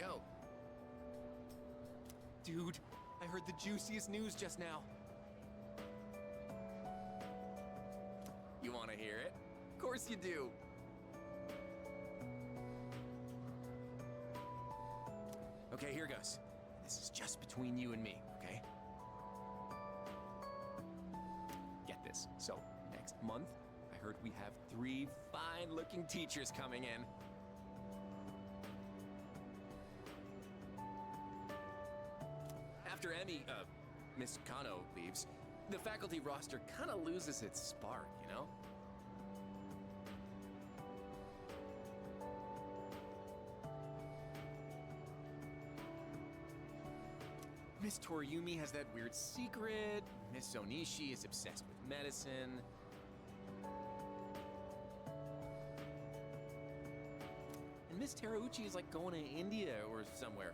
go. Dude, I heard the juiciest news just now. You want to hear it? Of course you do. Okay, here goes. This is just between you and me, okay? Get this. So, next month, I heard we have 3 fine-looking teachers coming in. After Miss Kano leaves, the faculty roster kind of loses its spark, you know? Miss Toriumi has that weird secret. Miss Onishi is obsessed with medicine. And Miss Terauchi is like going to India or somewhere.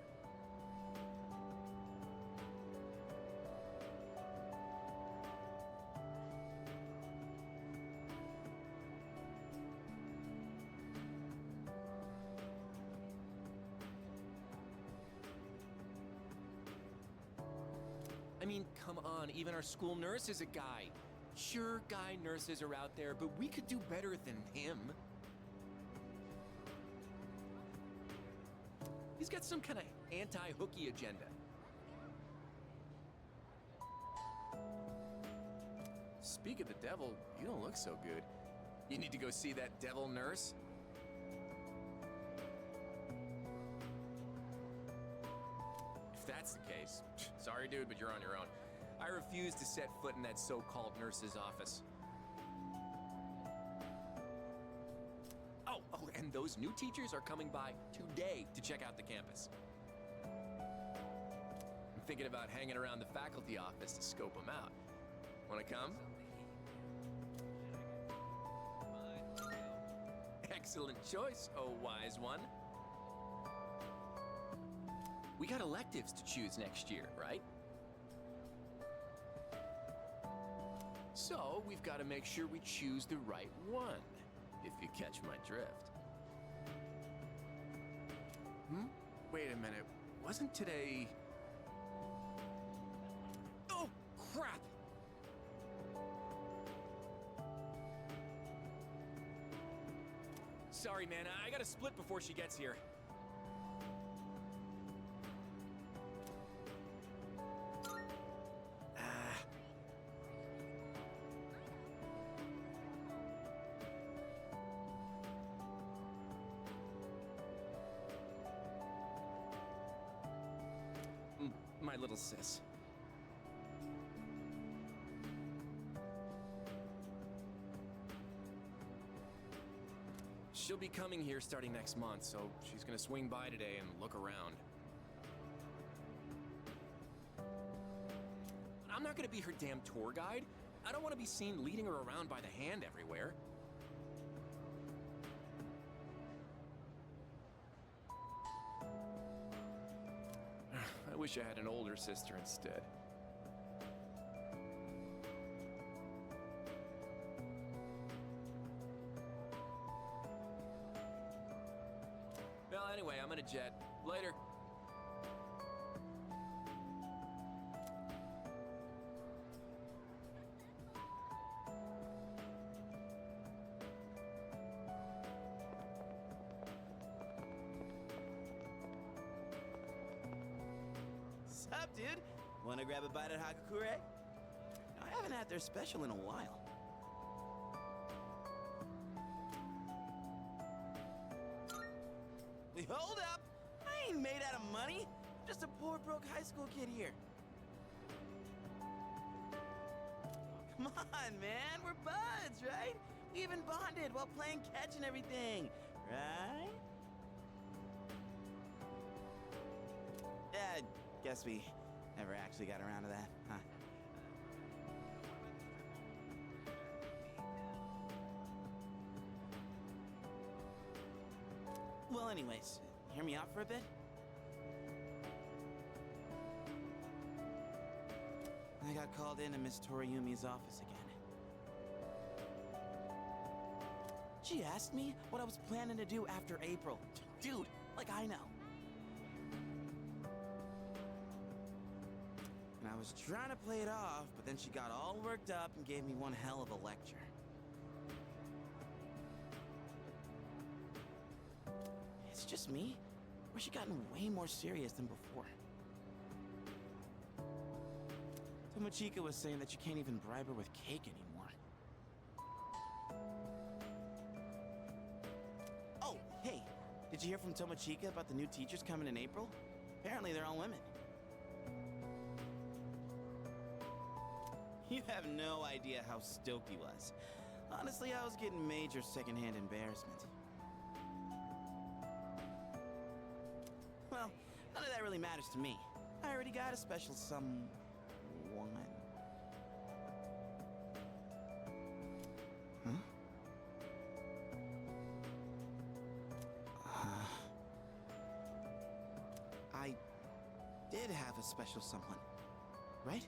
I mean, come on, even our school nurse is a guy. Sure, guy nurses are out there, but we could do better than him. He's got some kind of anti-hooky agenda. Speak of the devil, you don't look so good. You need to go see that devil nurse? If that's the case, sorry dude, but you're on your own. I refuse to set foot in that so-called nurse's office. Oh, and those new teachers are coming by today to check out the campus. I'm thinking about hanging around the faculty office to scope them out. Wanna come? Excellent choice, oh wise one. We got electives to choose next year, right? So, we've got to make sure we choose the right one, if you catch my drift. Wait a minute, wasn't today... Oh, crap! Sorry, man, I gotta split before she gets here. My little sis. She'll be coming here starting next month, so she's gonna swing by today and look around. I'm not gonna be her damn tour guide. I don't want to be seen leading her around by the hand everywhere. I wish I had an older sister instead. Well, anyway, I'm gonna jet. Later. Sup, dude? Wanna grab a bite at Hagakure? I haven't had their special in a while. Hold up! I ain't made out of money. I'm just a poor, broke high school kid here. Come on, man. We're buds, right? We even bonded while playing catch and everything, right? Yeah, guess we never actually got around to that, huh? Well, anyways, hear me out for a bit? I got called into Miss Toriumi's office again. She asked me what I was planning to do after April. Dude, like I know. I was trying to play it off, but then she got all worked up and gave me one hell of a lecture. It's just me? Or has she gotten way more serious than before? Tomochika was saying that you can't even bribe her with cake anymore. Oh, hey, did you hear from Tomochika about the new teachers coming in April? Apparently they're all women. You have no idea how stoked he was. Honestly, I was getting major secondhand embarrassment. Well, none of that really matters to me. I already got a special someone. Huh? I did have a special someone, right?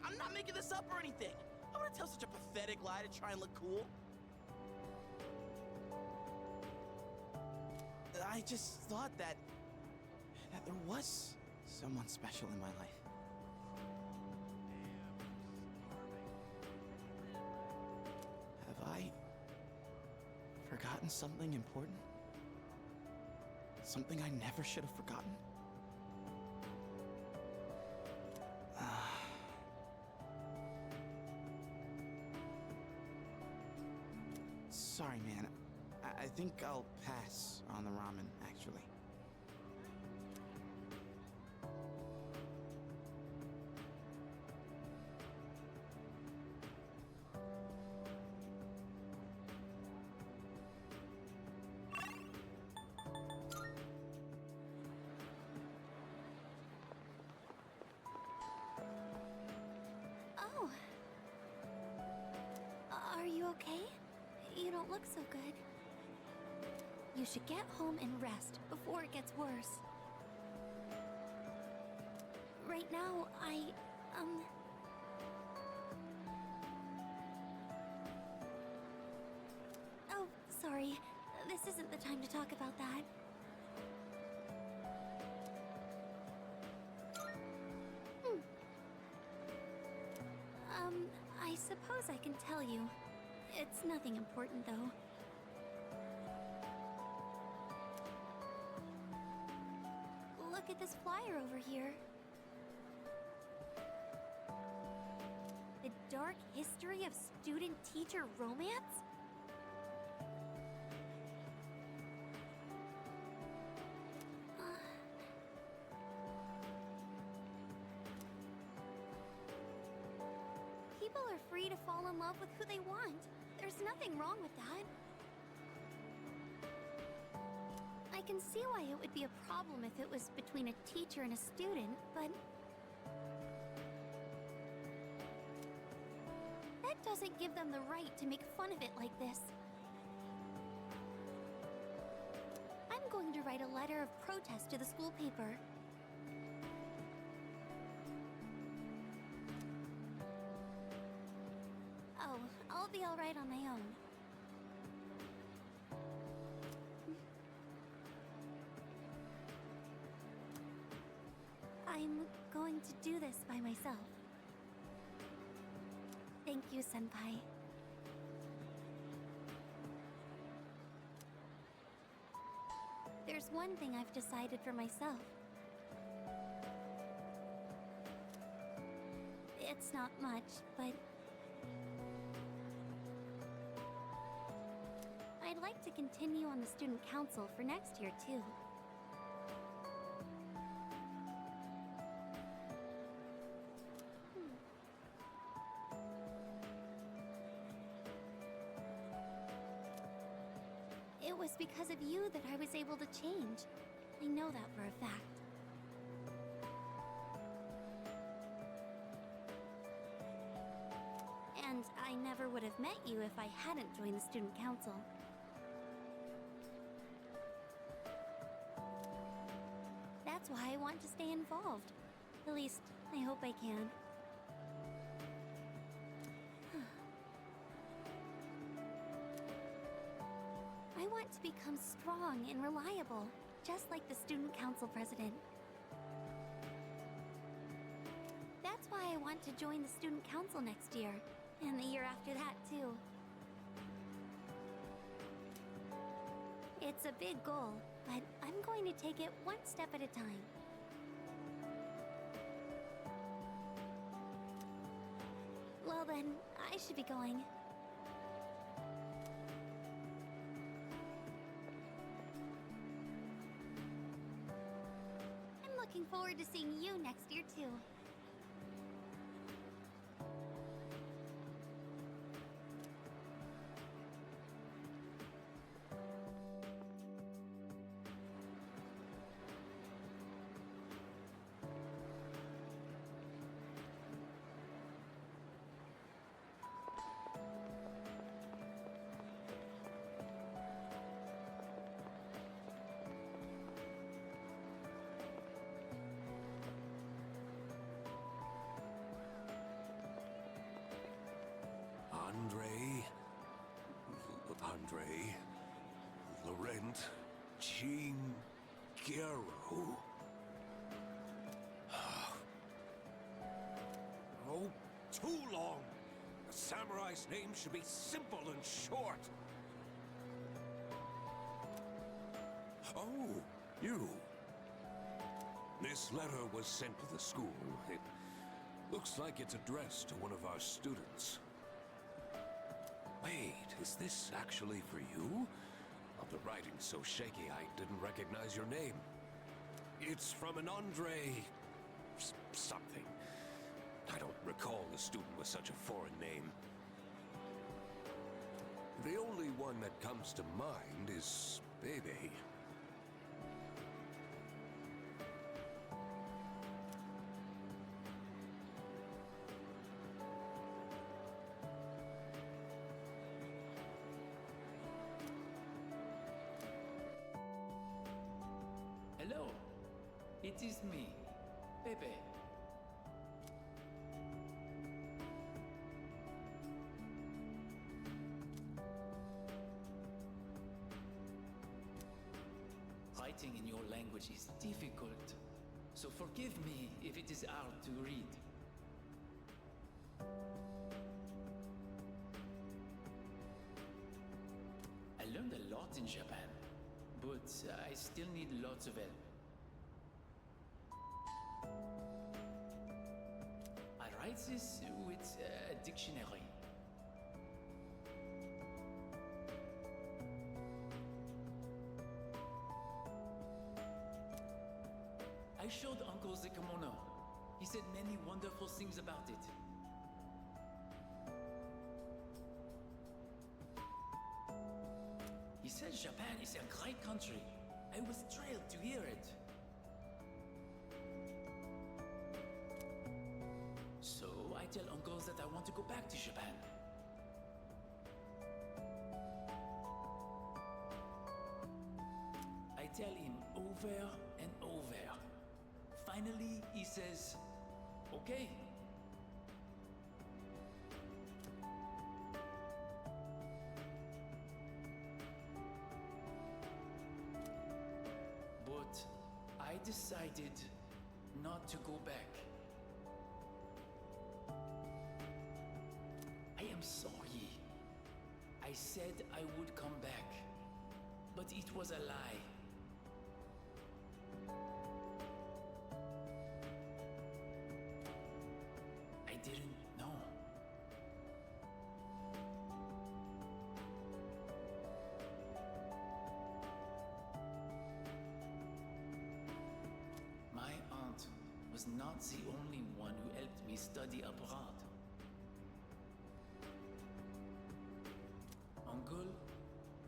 I'm not making this up or anything. I want to tell such a pathetic lie to try and look cool. I just thought that there was someone special in my life. Have I forgotten something important? Something I never should have forgotten? Sorry, man. I think I'll pass on the ramen, actually. Oh. Are you okay? You don't look so good. You should get home and rest before it gets worse. Right now, Oh, sorry. This isn't the time to talk about that. I suppose I can tell you. It's nothing important, though. Look at this flyer over here. The Dark History of Student-Teacher Romance? People are free to fall in love with who they want. There's nothing wrong with that. I can see why it would be a problem if it was between a teacher and a student, but that doesn't give them the right to make fun of it like this. I'm going to write a letter of protest to the school paper. Oh, I'll be all right on my own. I'm going to do this by myself. Thank you, Senpai. There's one thing I've decided for myself. It's not much, but I'd like to continue on the student council for next year, too. It was because of you that I was able to change. I know that for a fact. And I never would have met you if I hadn't joined the student council. That's why I want to stay involved. At least, I hope I can. want to become strong and reliable, just like the student council president. That's why I want to join the student council next year, and the year after that too. It's a big goal, but I'm going to take it one step at a time. Well then, I should be going. I'm looking forward to seeing you next year too. Andre, Laurent, Jean, Guerrero. Oh, too long. A samurai's name should be simple and short. Oh, you. This letter was sent to the school. It looks like it's addressed to one of our students. Wait, is this actually for you? Well, the writing's so shaky I didn't recognize your name. It's from an Andre... something. I don't recall the student with such a foreign name. The only one that comes to mind is Bebe. Hello, it is me, Pepe. Writing in your language is difficult, so forgive me if it is hard to read. I learned a lot in Japan, but I still need lots of help. I write this with a dictionary. I showed Uncle the kimono. He said many wonderful things about it. He said Japan is a great country. I was thrilled to hear it. So I tell Uncle that I want to go back to Japan. I tell him over and over. Finally, he says, okay. But I decided not to go back. I am sorry. I said I would come back, but it was a lie. I didn't know. My aunt was not the only one who helped me study abroad. Uncle,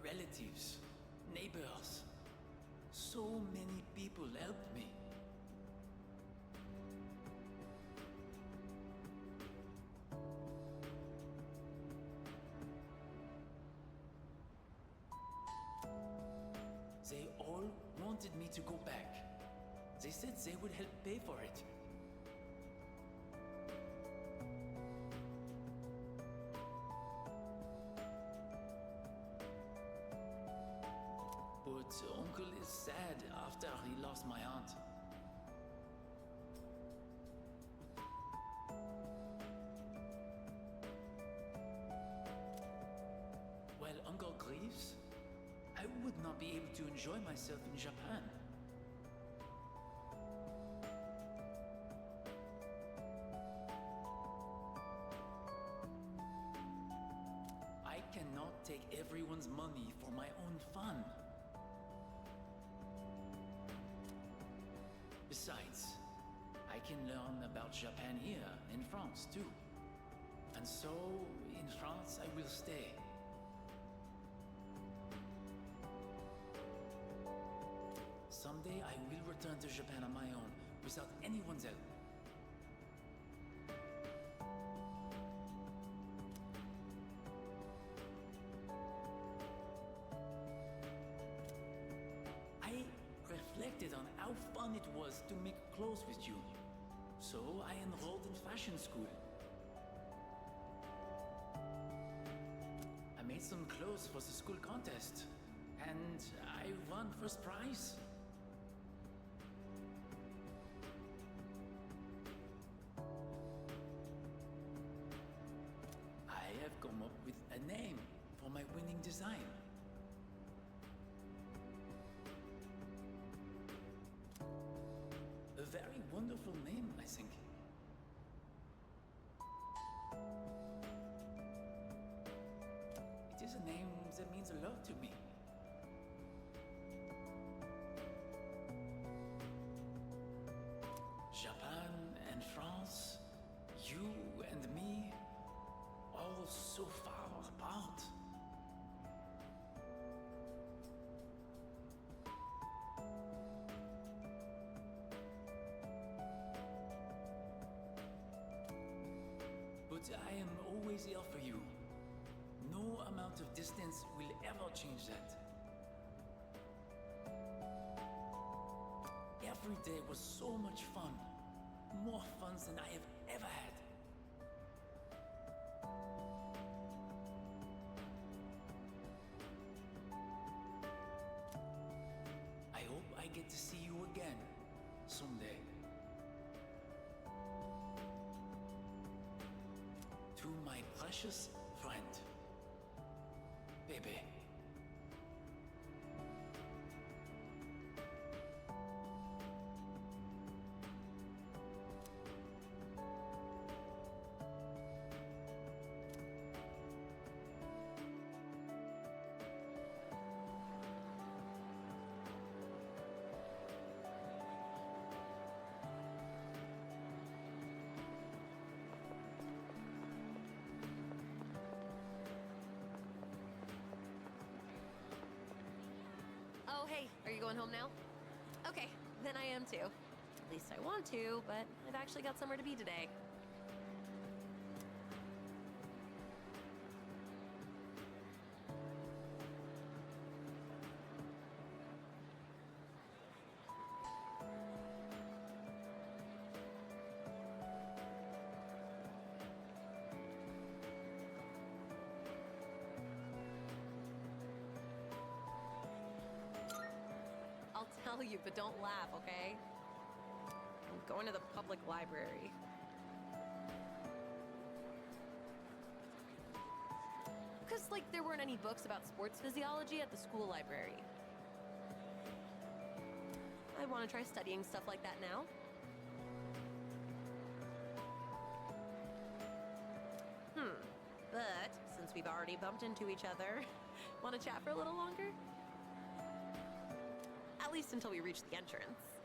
relatives, neighbors, so many people helped me. They all wanted me to go back. They said they would help pay for it. But Uncle is sad after he lost my aunt. While Uncle grieves, I would not be able to enjoy myself in Japan. I cannot take everyone's money for my own fun. Besides, I can learn about Japan here in France too. And so, in France, I will stay. Someday I will return to Japan on my own, without anyone's help. I reflected on how fun it was to make clothes with you. So I enrolled in fashion school. I made some clothes for the school contest, and I won first prize. I have come up with a name for my winning design. A very wonderful name, I think. It is a name that means a lot to me. Japan and France, you and me, all so far apart. But I am always here for you. No amount of distance will ever change that. Every day was so much fun. More fun than I have ever had. I hope I get to see you again someday. To my precious friend, Bebe. Oh, hey, are you going home now? Okay, then I am too. At least I want to, but I've actually got somewhere to be today. I'll tell you, but don't laugh, okay? I'm going to the public library. Because, like, there weren't any books about sports physiology at the school library. I want to try studying stuff like that now. But, since we've already bumped into each other, want to chat for a little longer? At least until we reach the entrance.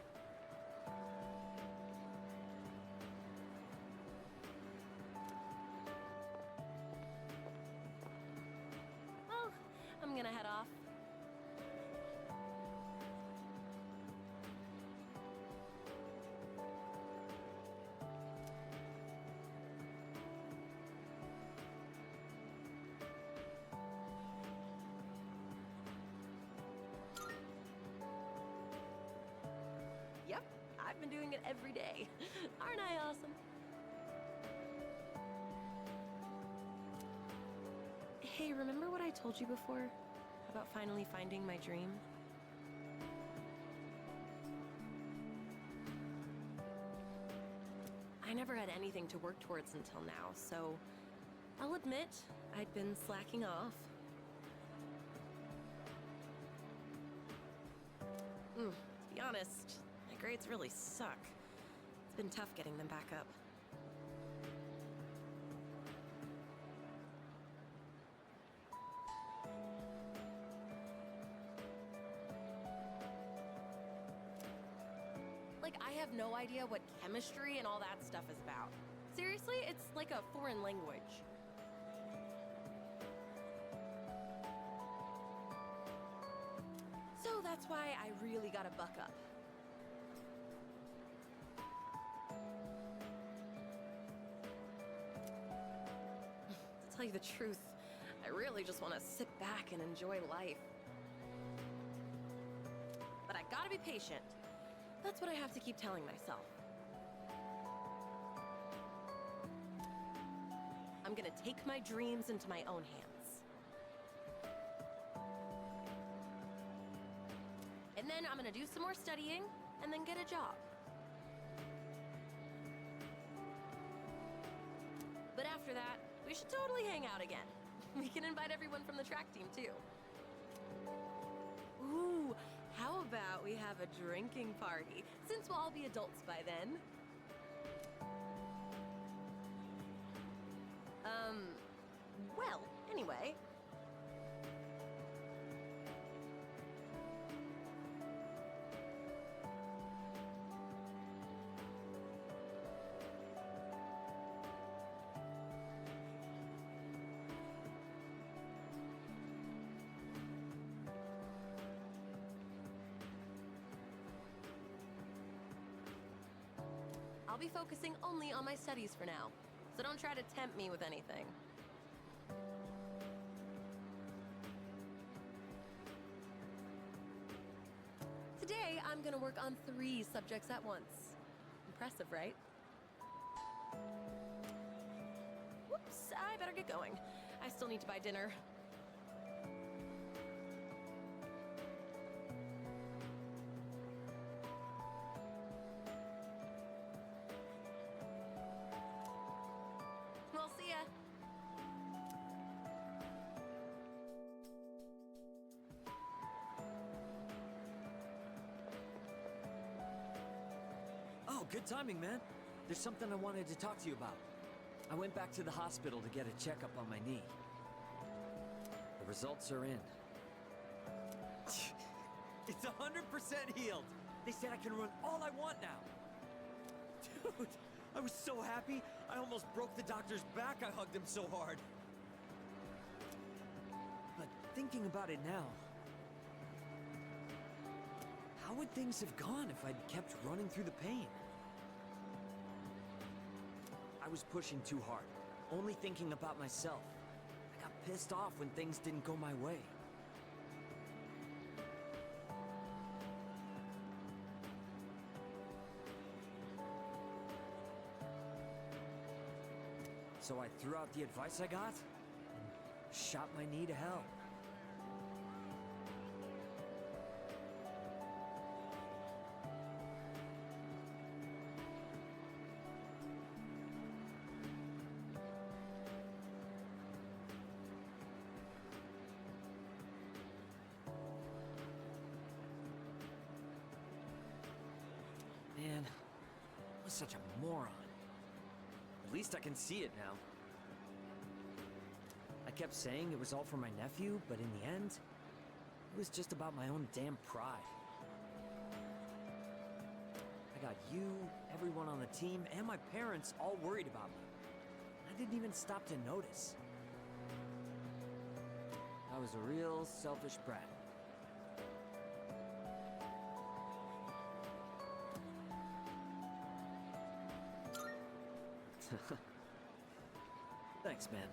Well, I'm gonna head off. Yep, I've been doing it every day. Aren't I awesome? Hey, remember what I told you before? About finally finding my dream? I never had anything to work towards until now, so I'll admit I'd been slacking off. To be honest, my grades really suck. It's been tough getting them back up. Like, I have no idea what chemistry and all that stuff is about. Seriously, it's like a foreign language. So that's why I really gotta buck up. To tell you the truth, I really just want to sit back and enjoy life. But I gotta be patient. That's what I have to keep telling myself. I'm gonna take my dreams into my own hands. And then I'm gonna do some more studying, and then get a job. But after that, we should totally hang out again. We can invite everyone from the track team, too. Ooh, how about we have a drinking party, since we'll all be adults by then? Well, anyway. I'll be focusing only on my studies for now, so don't try to tempt me with anything. Today, I'm gonna work on 3 subjects at once. Impressive, right? Whoops, I better get going. I still need to buy dinner. Well, see ya. Oh, good timing, man. There's something I wanted to talk to you about. I went back to the hospital to get a checkup on my knee. The results are in. It's 100% healed. They said I can run all I want now. Dude, I was so happy. I almost broke the doctor's back. I hugged him so hard. But thinking about it now, how would things have gone if I'd kept running through the pain? I was pushing too hard, only thinking about myself. I got pissed off when things didn't go my way. So I threw out the advice I got and shot my knee to hell. Man, I was such a moron. At least I can see it now. I kept saying it was all for my nephew, but in the end, it was just about my own damn pride. I got you, everyone on the team, and my parents all worried about me. I didn't even stop to notice. I was a real selfish brat. Thanks, man.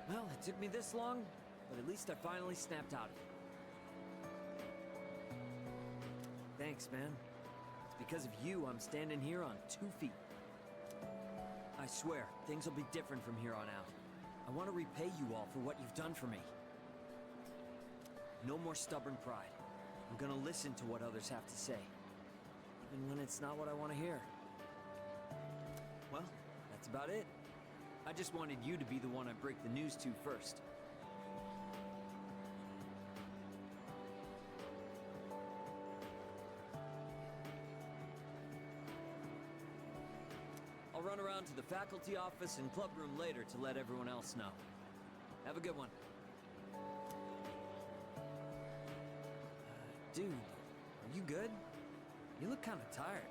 Well, it took me this long, but at least I finally snapped out of it. Thanks, man. It's because of you I'm standing here on 2 feet. I swear, things will be different from here on out. I want to repay you all for what you've done for me. No more stubborn pride. I'm gonna listen to what others have to say. even when it's not what I want to hear. Well, that's about it. I just wanted you to be the one I break the news to first. I'll run around to the faculty office and club room later to let everyone else know. Have a good one. Dude, are you good? You look kind of tired.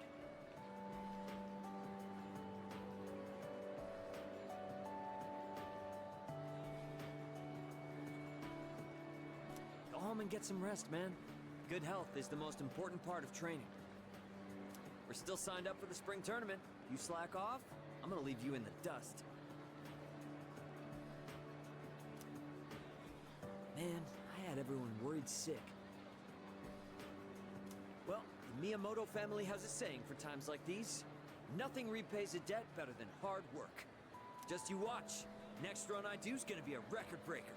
Go home and get some rest, man. Good health is the most important part of training. We're still signed up for the spring tournament. You slack off, I'm gonna leave you in the dust. Man, I had everyone worried sick. Well, the Miyamoto family has a saying for times like these. Nothing repays a debt better than hard work. Just you watch. Next run I do's gonna be a record breaker.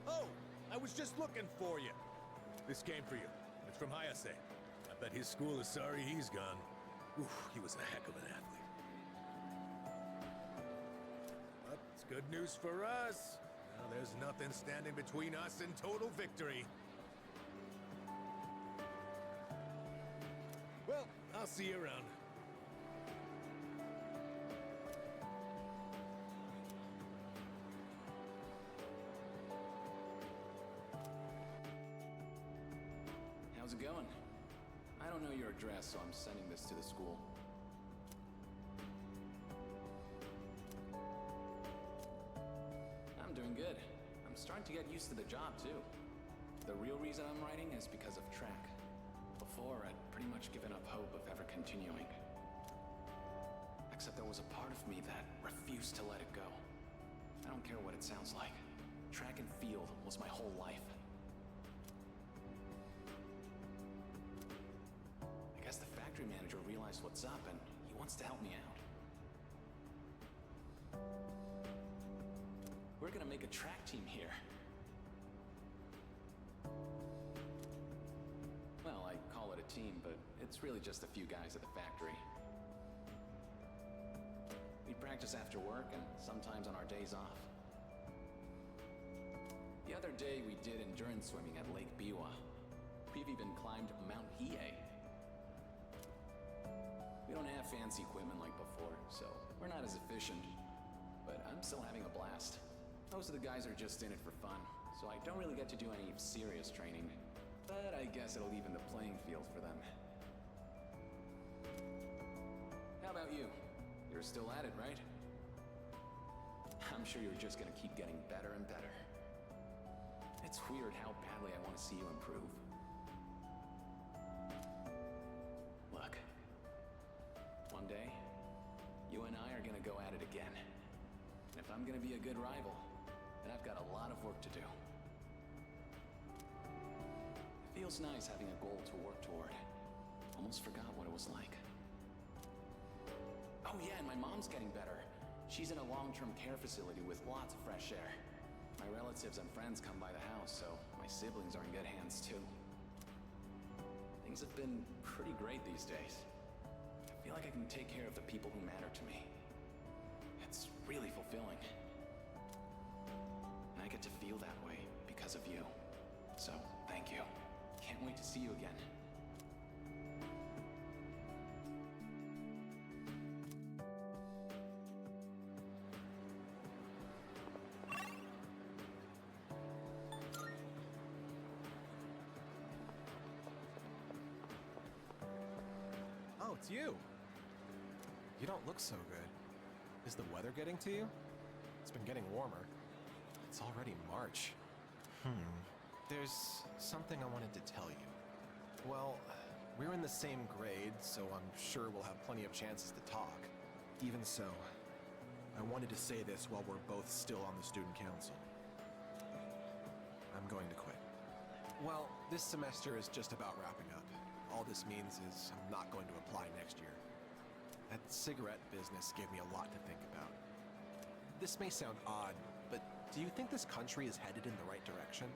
Oh, I was just looking for you. This came for you. It's from Hayase. I bet his school is sorry he's gone. Oof, he was a heck of an athlete. But it's good news for us. Now there's nothing standing between us and total victory. Well, I'll see you around. How's it going? I don't know your address, so I'm sending this to the school. I'm doing good. I'm starting to get used to the job, too. The real reason I'm writing is because of track. Before, I'd pretty much given up hope of ever continuing. Except there was a part of me that refused to let it go. I don't care what it sounds like. Track and field was my whole life. I guess the factory manager realized what's up and he wants to help me out. We're gonna make a track team here. Well, I call it a team, but it's really just a few guys at the factory. We practice after work and sometimes on our days off. The other day we did endurance swimming at Lake Biwa. We've even climbed Mount Hiei. We don't have fancy equipment like before, so we're not as efficient. But I'm still having a blast. Most of the guys are just in it for fun, so I don't really get to do any serious training. But I guess it'll even the playing field for them. How about you? You're still at it, right? I'm sure you're just gonna keep getting better and better. It's weird how badly I want to see you improve. Look. One day, you and I are gonna go at it again. And if I'm gonna be a good rival, then I've got a lot of work to do. It feels nice having a goal to work toward. Almost forgot what it was like. Oh yeah, and my mom's getting better. She's in a long-term care facility with lots of fresh air. My relatives and friends come by the house, so my siblings are in good hands too. Things have been pretty great these days. I feel like I can take care of the people who matter to me. It's really fulfilling. And I get to feel that way because of you. So, thank you. Can't wait to see you again. Oh, it's you. You don't look so good. Is the weather getting to you? It's been getting warmer. It's already March. There's something I wanted to tell you. Well, We're in the same grade, so I'm sure we'll have plenty of chances to talk. Even so, I wanted to say this while we're both still on the student council. I'm going to quit. Well, this semester is just about wrapping up. All this means is I'm not going to apply next year. That cigarette business gave me a lot to think about. This may sound odd, but do you think this country is headed in the right direction?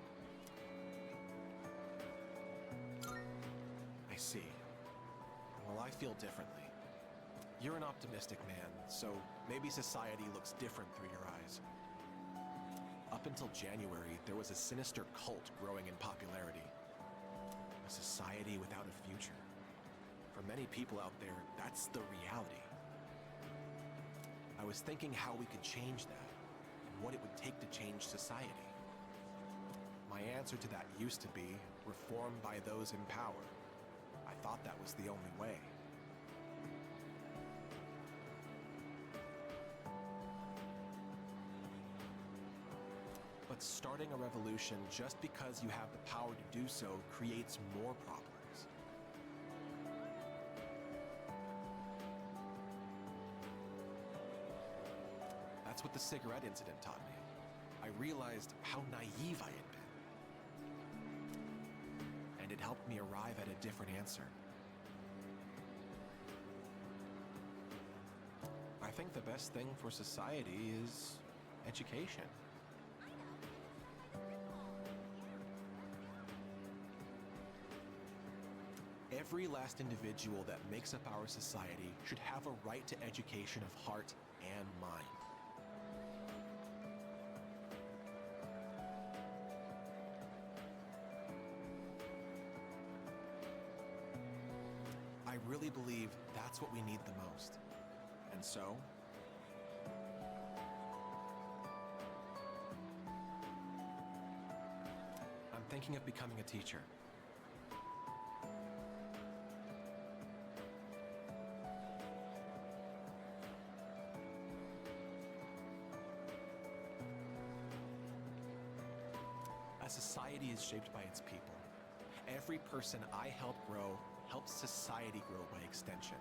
I see. Well, I feel differently. You're an optimistic man, so maybe society looks different through your eyes. Up until January, there was a sinister cult growing in popularity. A society without a future. For many people out there, that's the reality. I was thinking how we could change that, and what it would take to change society. My answer to that used to be reform by those in power. I thought that was the only way. But starting a revolution just because you have the power to do so creates more problems. That's what the cigarette incident taught me. I realized how naive I had been. And it helped me arrive at a different answer. I think the best thing for society is education. Every last individual that makes up our society should have a right to education of heart and mind. I really believe that's what we need the most. And so, I'm thinking of becoming a teacher. A society is shaped by its people. Every person I help grow helps society grow by extension.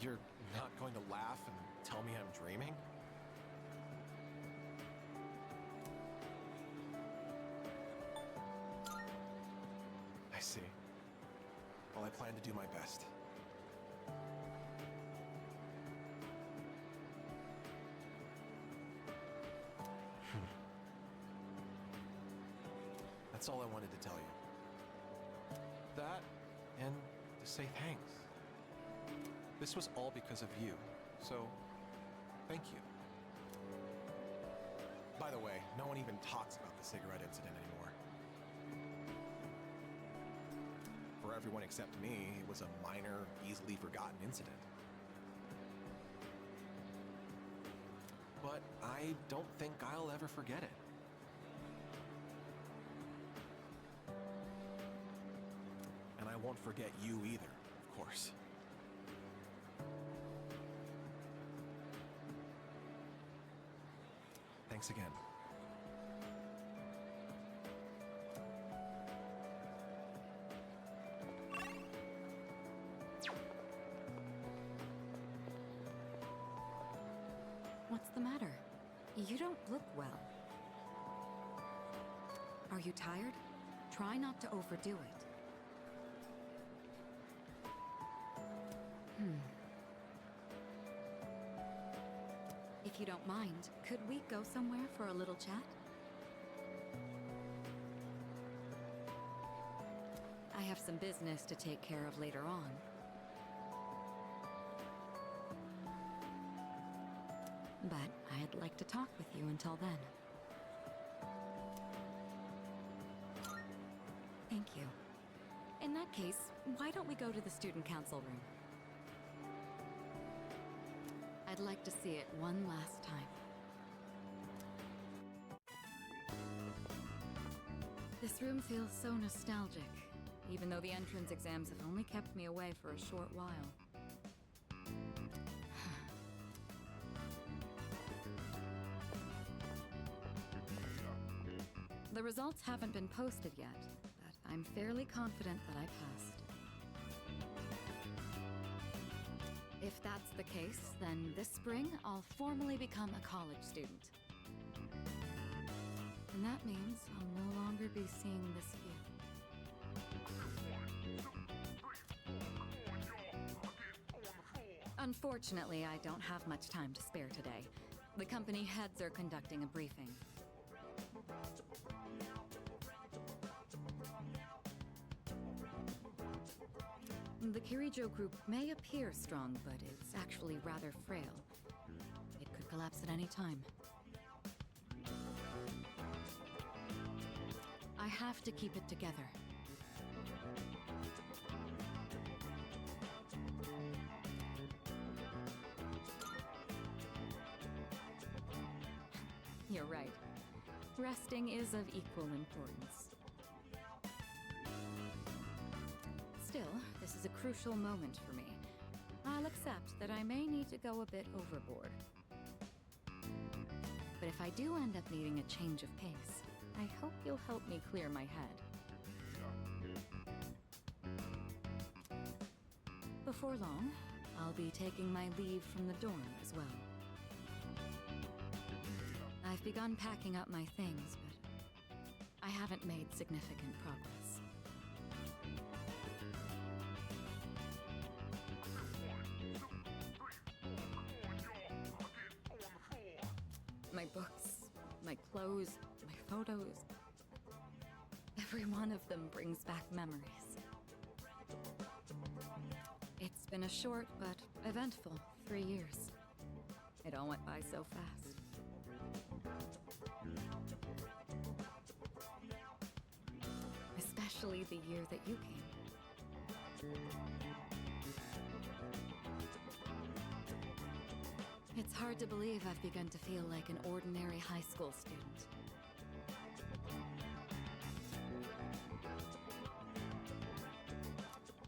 You're not going to laugh and tell me I'm dreaming? I see. Well, I plan to do my best. That's all I wanted to tell you. That, and to say thanks. This was all because of you, so thank you. By the way, no one even talks about the cigarette incident anymore. For everyone except me, it was a minor, easily forgotten incident. But I don't think I'll ever forget it. And I won't forget you either, of course. Thanks again. What's the matter? You don't look well. Are you tired? Try not to overdo it. If you don't mind, could we go somewhere for a little chat? I have some business to take care of later on. But I'd like to talk with you until then. Thank you. In that case, why don't we go to the student council room? I'd like to see it one last time. This room feels so nostalgic, even though the entrance exams have only kept me away for a short while. The results haven't been posted yet, but I'm fairly confident that I passed. If that's the case, then this spring I'll formally become a college student. And that means I'll no longer be seeing this view. Unfortunately, I don't have much time to spare today. The company heads are conducting a briefing. The Kirijo group may appear strong, but it's actually rather frail. It could collapse at any time. I have to keep it together. You're right. Resting is of equal importance. Still, this is a crucial moment for me. I'll accept that I may need to go a bit overboard. But if I do end up needing a change of pace, I hope you'll help me clear my head. Before long, I'll be taking my leave from the dorm as well. I've begun packing up my things, but I haven't made significant progress. My books, my clothes, my photos. Every one of them brings back memories. It's been a short but eventful 3 years. It all went by so fast. Especially the year that you came. It's hard to believe I've begun to feel like an ordinary high school student.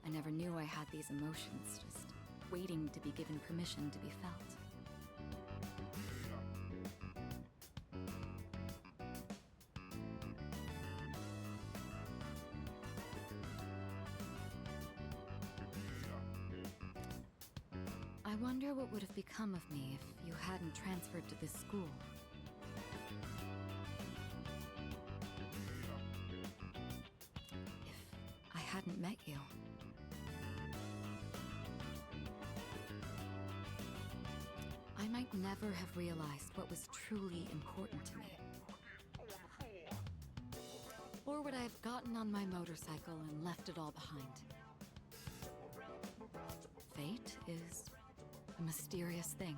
I never knew I had these emotions, just waiting to be given permission to be felt. I wonder what would have become of me if you hadn't transferred to this school. If I hadn't met you. I might never have realized what was truly important to me. Or would I have gotten on my motorcycle and left it all behind? Fate is a mysterious thing.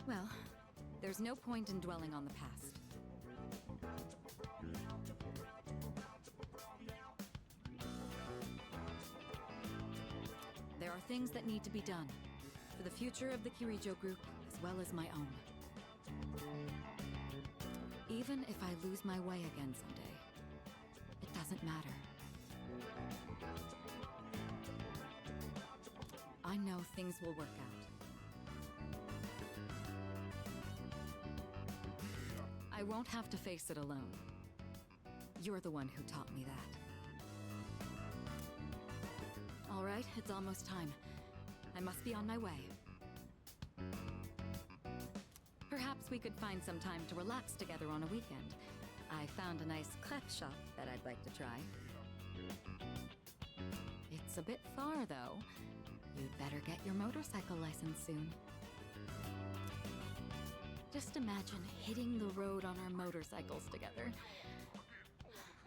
Well, there's no point in dwelling on the past. There are things that need to be done for the future of the Kirijo group as well as my own. Even if I lose my way again someday, it doesn't matter. I know things will work out. I won't have to face it alone. You're the one who taught me that. All right, it's almost time. I must be on my way. Perhaps we could find some time to relax together on a weekend. I found a nice crepe shop that I'd like to try. It's a bit far, though. You'd better get your motorcycle license soon. Just imagine hitting the road on our motorcycles together.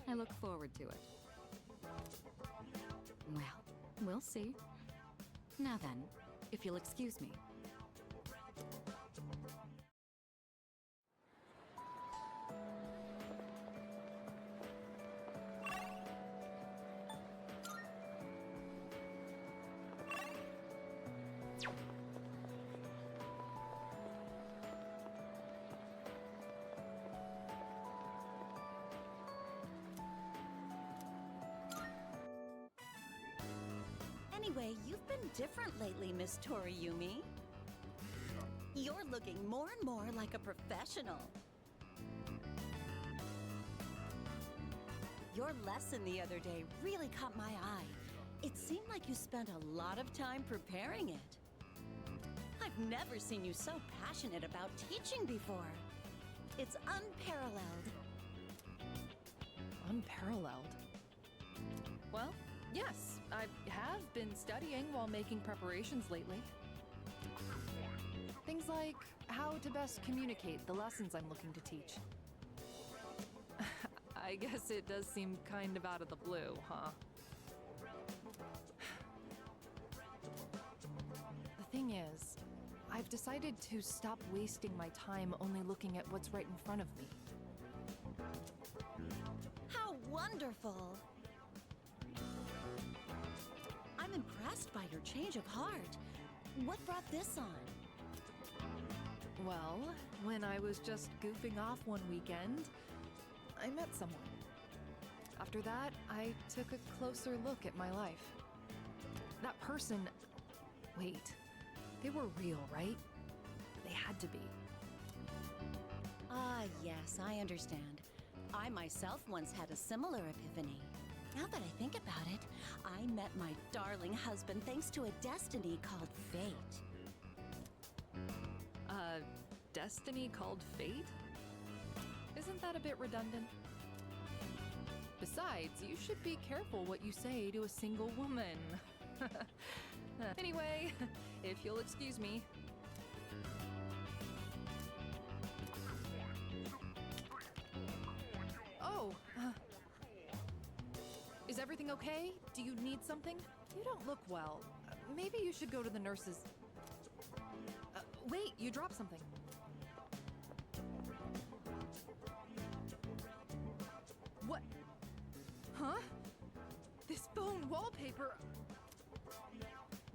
I look forward to it. Well, we'll see. Now then, if you'll excuse me. Anyway, you've been different lately, Miss Toriyumi. You're looking more and more like a professional. Your lesson the other day really caught my eye. It seemed like you spent a lot of time preparing it. I've never seen you so passionate about teaching before. It's unparalleled. Unparalleled? Well, yes, I have been studying while making preparations lately. Things like how to best communicate the lessons I'm looking to teach. I guess it does seem kind of out of the blue, huh? The thing is, I've decided to stop wasting my time only looking at what's right in front of me. How wonderful! I'm impressed by your change of heart. What brought this on? Well, when I was just goofing off one weekend, I met someone. After that, I took a closer look at my life. That person... Wait, they were real, right? They had to be. Ah, yes, I understand. I myself once had a similar epiphany. Now that I think about it, I met my darling husband thanks to a destiny called fate. Destiny called fate? Isn't that a bit redundant? Besides, you should be careful what you say to a single woman. Anyway, if you'll excuse me. Oh, is everything okay? Do you need something? You don't look well. Maybe you should go to the nurses. Wait, you dropped something. What? Huh? This phone wallpaper...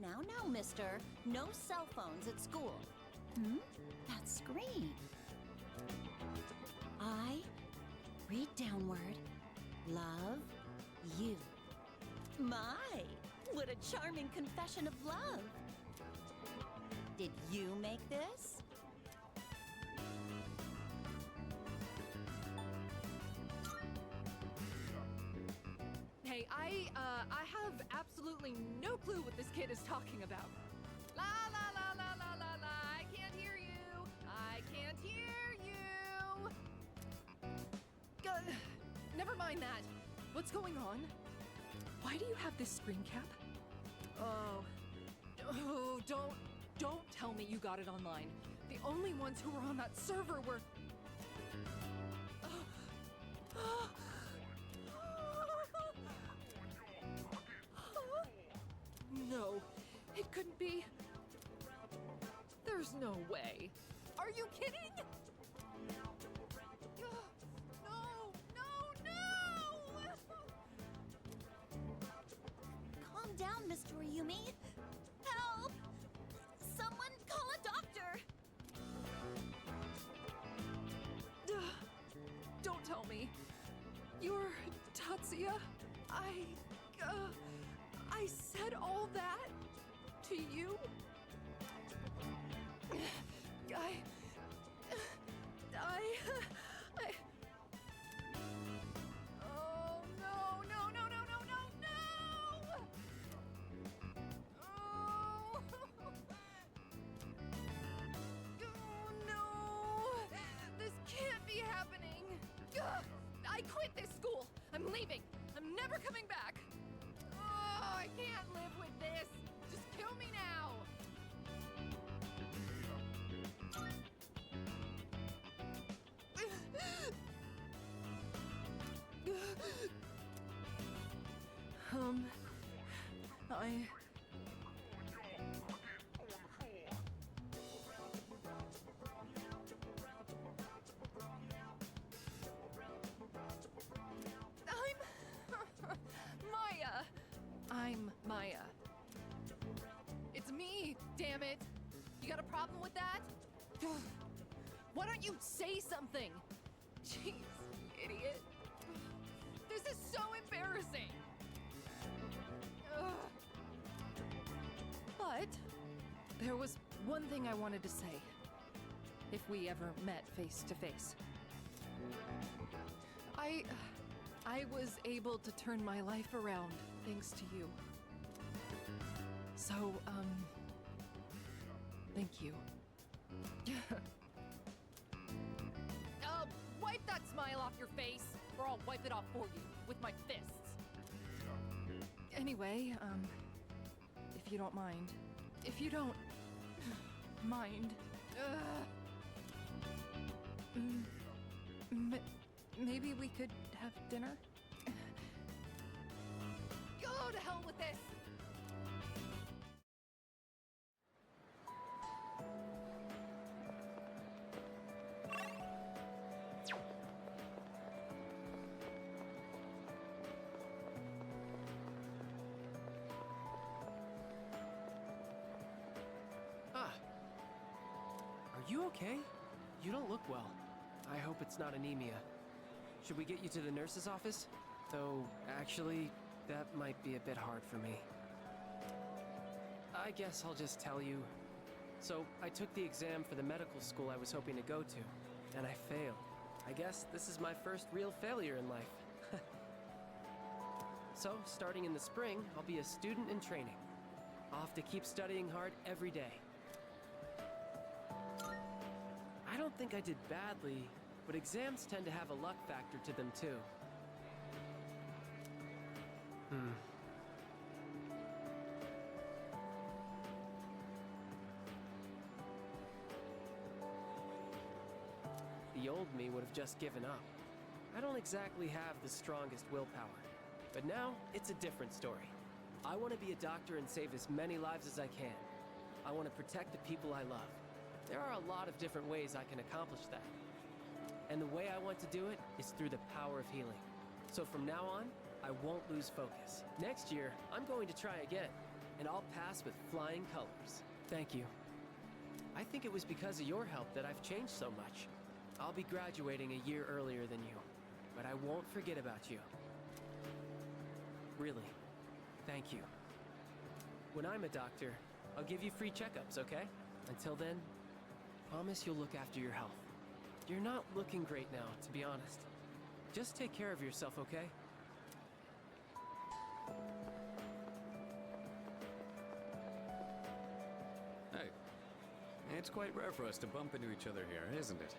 Now, mister. No cell phones at school. That screen. I read downward. Love you. My, what a charming confession of love. Did you make this? Hey, I have absolutely no clue what this kid is talking about. La la la la la la la, I can't hear you. I can't hear you. Never mind that. What's going on? Why do you have this screen cap? Oh, don't tell me you got it online. The only ones who were on that server were... No, it couldn't be. There's no way. Are you kidding? No! Calm down, Mr. Ayumi. Help! Someone call a doctor! Don't tell me. You're Tatsuya? I said all that to you? Oh, no! Oh. Oh, no! This can't be happening! I quit this school! I'm leaving! I'm never coming back! Oh, I can't live with this! Just kill me now! I'm Maya. It's me, damn it! You got a problem with that? Why don't you say something? Jeez, idiot. This is so embarrassing. Ugh. But there was one thing I wanted to say. If we ever met face to face. I was able to turn my life around thanks to you. So, thank you. Wipe that smile off your face, or I'll wipe it off for you with my fists. Anyway, if you don't mind. If you don't mind. Maybe we could have dinner? Go to hell with this! Are you okay? You don't look well. I hope it's not anemia. Should we get you to the nurse's office? Though, actually, that might be a bit hard for me. I guess I'll just tell you. So, I took the exam for the medical school I was hoping to go to, and I failed. I guess this is my first real failure in life. So, starting in the spring, I'll be a student in training. I'll have to keep studying hard every day. I don't think I did badly, but exams tend to have a luck factor to them too. The old me would have just given up. I don't exactly have the strongest willpower. But now, it's a different story. I want to be a doctor and save as many lives as I can. I want to protect the people I love. There are a lot of different ways I can accomplish that. And the way I want to do it is through the power of healing. So from now on, I won't lose focus. Next year, I'm going to try again, and I'll pass with flying colors. Thank you. I think it was because of your help that I've changed so much. I'll be graduating a year earlier than you, but I won't forget about you. Really, thank you. When I'm a doctor, I'll give you free checkups, okay? Until then, promise you'll look after your health. You're not looking great now, to be honest. Just take care of yourself, okay? Hey, it's quite rare for us to bump into each other here, isn't it?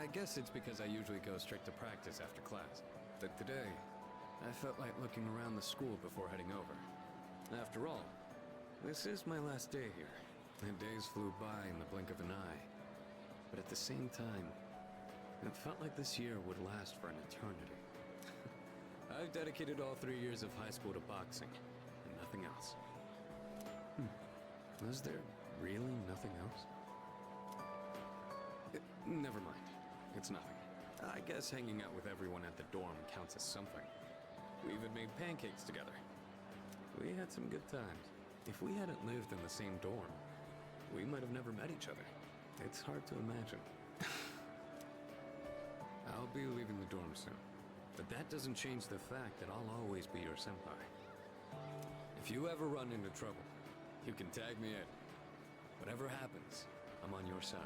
I guess it's because I usually go straight to practice after class. But today, I felt like looking around the school before heading over. After all, this is my last day here. The days flew by in the blink of an eye. But at the same time, it felt like this year would last for an eternity. I've dedicated all 3 years of high school to boxing, and nothing else. Was there really nothing else? Never mind. It's nothing. I guess hanging out with everyone at the dorm counts as something. We even made pancakes together. We had some good times. If we hadn't lived in the same dorm, we might have never met each other. It's hard to imagine. I'll be leaving the dorm soon, but that doesn't change the fact that I'll always be your senpai. If you ever run into trouble, you can tag me in. Whatever happens, I'm on your side.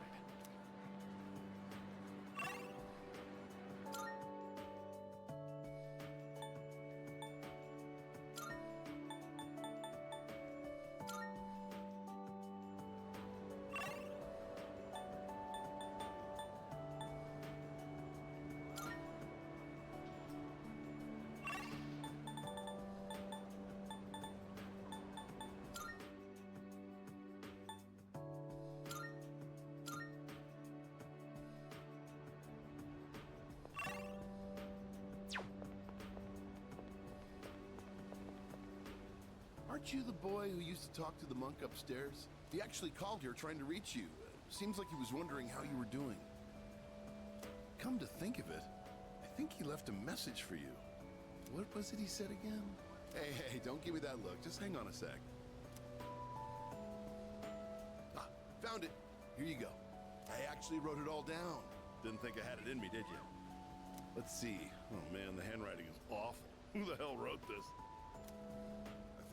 Aren't you the boy who used to talk to the monk upstairs? He actually called here trying to reach you. Seems like he was wondering how you were doing. Come to think of it, I think he left a message for you. What was it he said again? Hey, don't give me that look. Just hang on a sec. Ah, found it. Here you go. I actually wrote it all down. Didn't think I had it in me, did you? Let's see. Oh man, the handwriting is awful. Who the hell wrote this?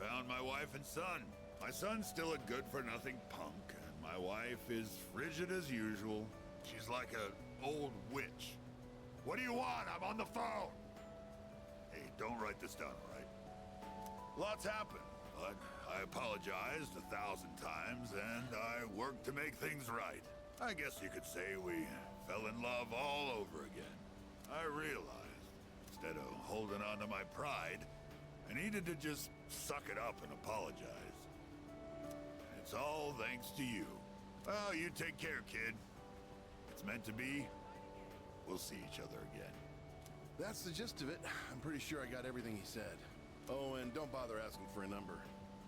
I found my wife and son. My son's still a good-for-nothing punk, and my wife is frigid as usual. She's like an old witch. What do you want? I'm on the phone. Hey, don't write this down, all right? Lots happened, but I apologized 1,000 times, and I worked to make things right. I guess you could say we fell in love all over again. I realized, instead of holding on to my pride, I needed to just suck it up and apologize. It's all thanks to you. Well, you take care, kid. It's meant to be. We'll see each other again. That's the gist of it. I'm pretty sure I got everything he said. Oh, and don't bother asking for a number.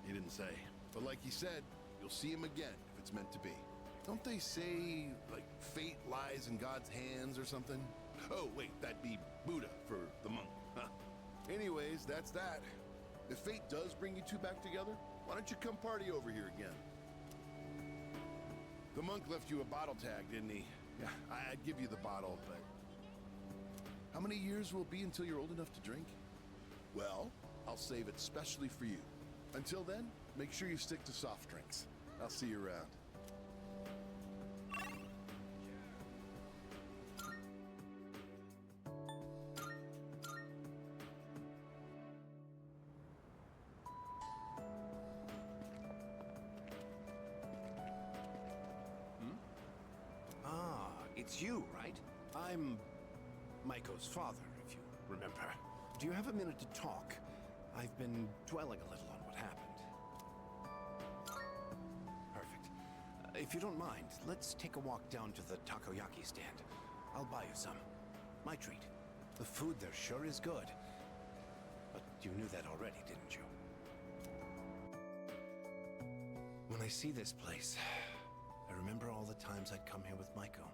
He didn't say. But like he said, you'll see him again if it's meant to be. Don't they say, like, fate lies in God's hands or something? Oh, wait, that'd be Buddha for the monk. Huh. Anyways, that's that. If fate does bring you two back together, why don't you come party over here again? The monk left you a bottle tag, didn't he? Yeah, I'd give you the bottle, but... How many years will it be until you're old enough to drink? Well, I'll save it specially for you. Until then, make sure you stick to soft drinks. I'll see you around. It's you, right? I'm Maiko's father, if you remember. Do you have a minute to talk? I've been dwelling a little on what happened. Perfect. If you don't mind, let's take a walk down to the takoyaki stand. I'll buy you some. My treat. The food there sure is good. But you knew that already, didn't you? When I see this place, I remember all the times I'd come here with Maiko.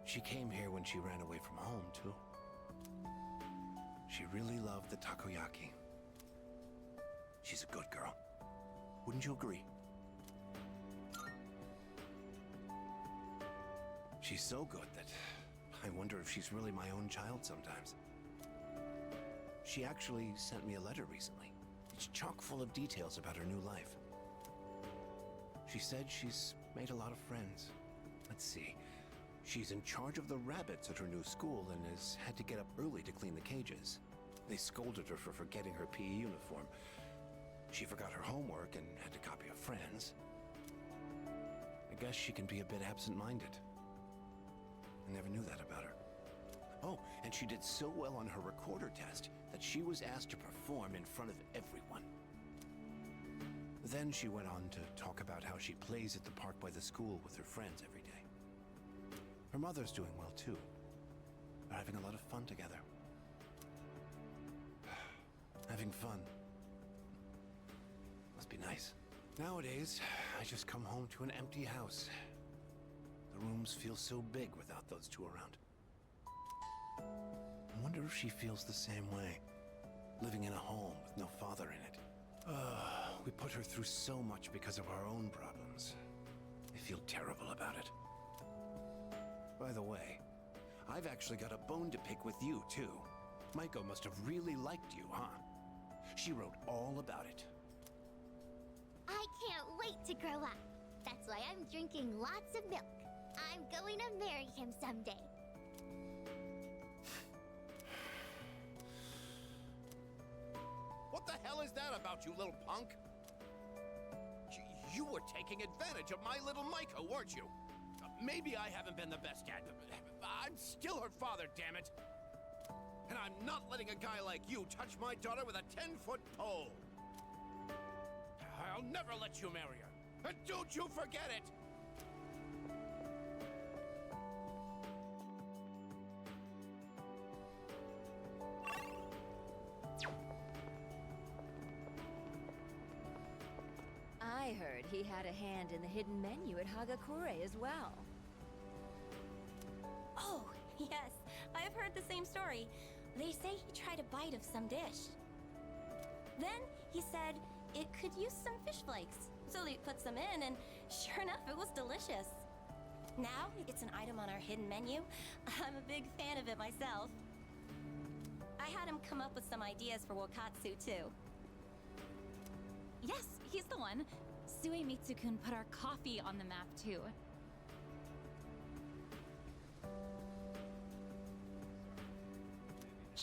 She came here when she ran away from home, too. She really loved the takoyaki. She's a good girl. Wouldn't you agree? She's so good that I wonder if she's really my own child sometimes. She actually sent me a letter recently. It's chock full of details about her new life. She said she's made a lot of friends. Let's see. She's in charge of the rabbits at her new school and has had to get up early to clean the cages. They scolded her for forgetting her PE uniform. She forgot her homework and had to copy a friend's. I guess she can be a bit absent-minded. I never knew that about her. Oh, and she did so well on her recorder test that she was asked to perform in front of everyone. Then she went on to talk about how she plays at the park by the school with her friends every day. Her mother's doing well, too. They're having a lot of fun together. Having fun. Must be nice. Nowadays, I just come home to an empty house. The rooms feel so big without those two around. I wonder if she feels the same way, living in a home with no father in it. We put her through so much because of our own problems. I feel terrible about it. By the way, I've actually got a bone to pick with you, too. Maiko must have really liked you, huh? She wrote all about it. I can't wait to grow up. That's why I'm drinking lots of milk. I'm going to marry him someday. What the hell is that about, you little punk? You were taking advantage of my little Maiko, weren't you? Maybe I haven't been the best dad, but I'm still her father, damn it. And I'm not letting a guy like you touch my daughter with a 10-foot pole. I'll never let you marry her. And don't you forget it! I heard he had a hand in the hidden menu at Hagakure as well. Oh, yes. I've heard the same story. They say he tried a bite of some dish. Then he said it could use some fish flakes. So he put some in, and sure enough, it was delicious. Now it's an item on our hidden menu. I'm a big fan of it myself. I had him come up with some ideas for Wakatsu, too. Yes, he's the one. Suemitsu-kun put our coffee on the map, too.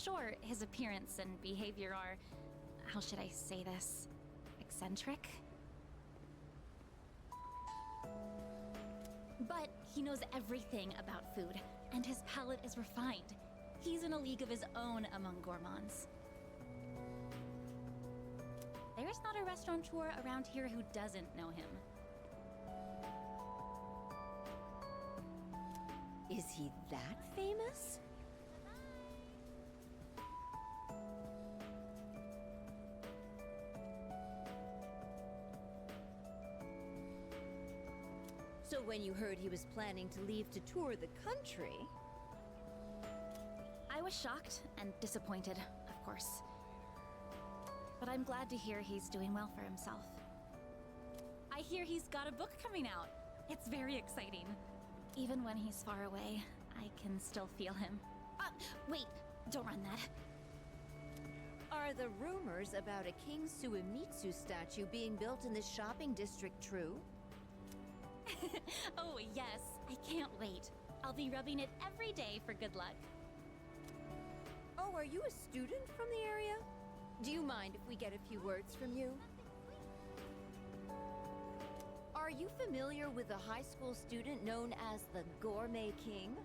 Sure, his appearance and behavior are, how should I say this, eccentric? But he knows everything about food, and his palate is refined. He's in a league of his own among gourmands. There's not a restaurateur around here who doesn't know him. Is he that famous? So when you heard he was planning to leave to tour the country... I was shocked and disappointed, of course. But I'm glad to hear he's doing well for himself. I hear he's got a book coming out. It's very exciting. Even when he's far away, I can still feel him. Wait, don't run that. Are the rumors about a King Suemitsu statue being built in this shopping district true? Oh, yes. I can't wait. I'll be rubbing it every day for good luck. Oh, are you a student from the area? Do you mind if we get a few words from you? Are you familiar with a high school student known as the Gourmet King?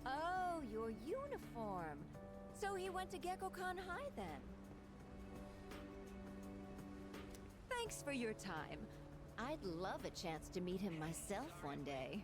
Oh, your uniform. So he went to Gekkoukan High then. Thanks for your time. I'd love a chance to meet him myself one day.